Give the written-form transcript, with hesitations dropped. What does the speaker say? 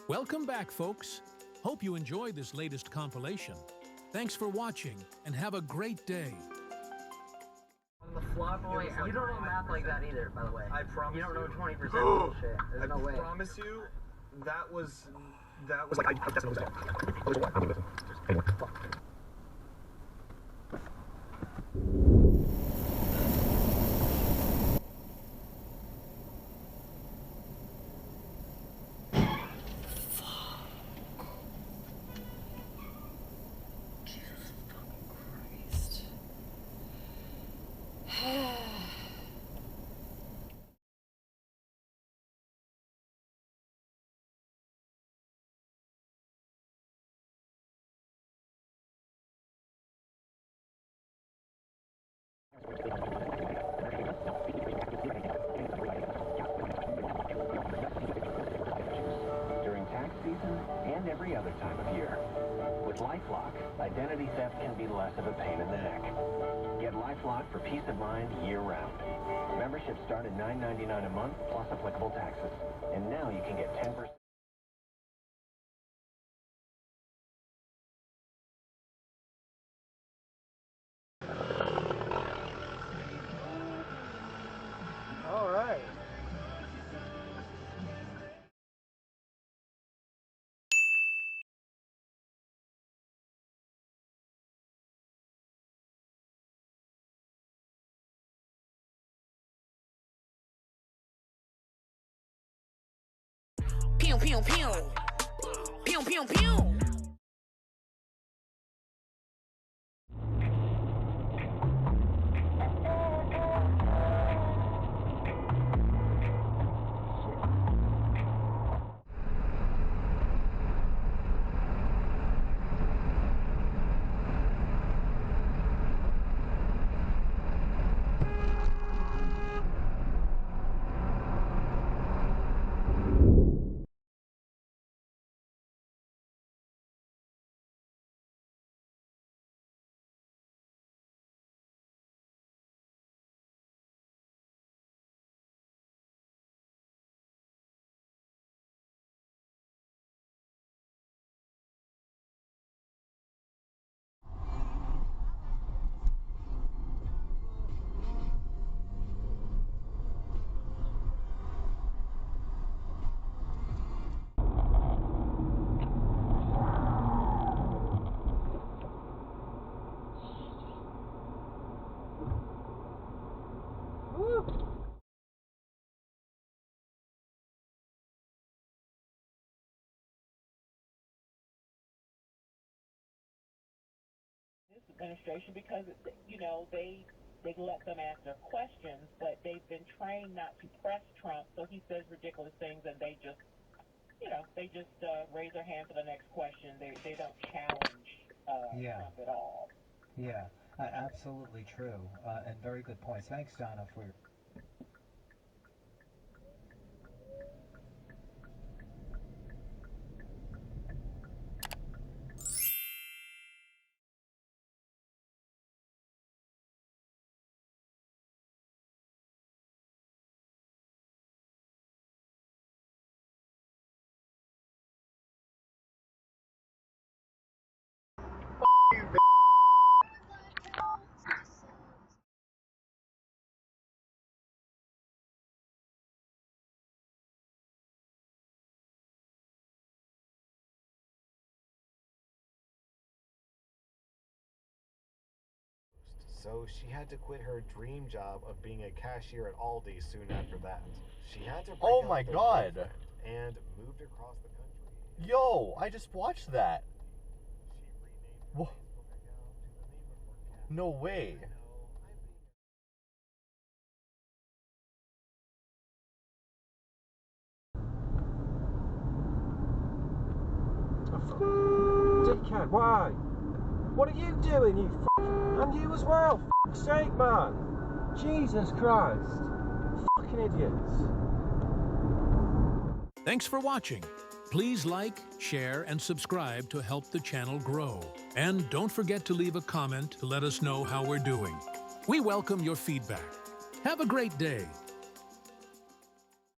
Welcome back, folks. Hope you enjoyed this latest compilation. Thanks for watching, and have a great day. On the fly boy, you don't know math like that either, by the way. I promise you don't know 20% Oh, bullshit. There's no way. I promise you, that was like I definitely was during tax season and every other time of year. With LifeLock, identity theft can be less of a pain in the neck. Get LifeLock for peace of mind year-round. Memberships start at $9.99 a month plus applicable taxes. And now you can get 10%. All right. Pew pew pew. Pew pew pew. Administration because they let them ask their questions, but they've been trained not to press Trump, so he says ridiculous things and they just raise their hand for the next question. They don't challenge Trump at all. Yeah, absolutely true, and very good points. Thanks, Donna, for your... So she had to quit her dream job of being a cashier at Aldi soon after that. She had to break Oh up my with her God. boyfriend and moved across the country. Yo, I just watched that. She renamed her Facebook account to the name of her cat. No way. Dickhead, why? What are you doing, you f***? And you as well, f***'s sake, man. Jesus Christ. Fucking idiots. Thanks for watching. Please like, share, and subscribe to help the channel grow. And don't forget to leave a comment to let us know how we're doing. We welcome your feedback. Have a great day.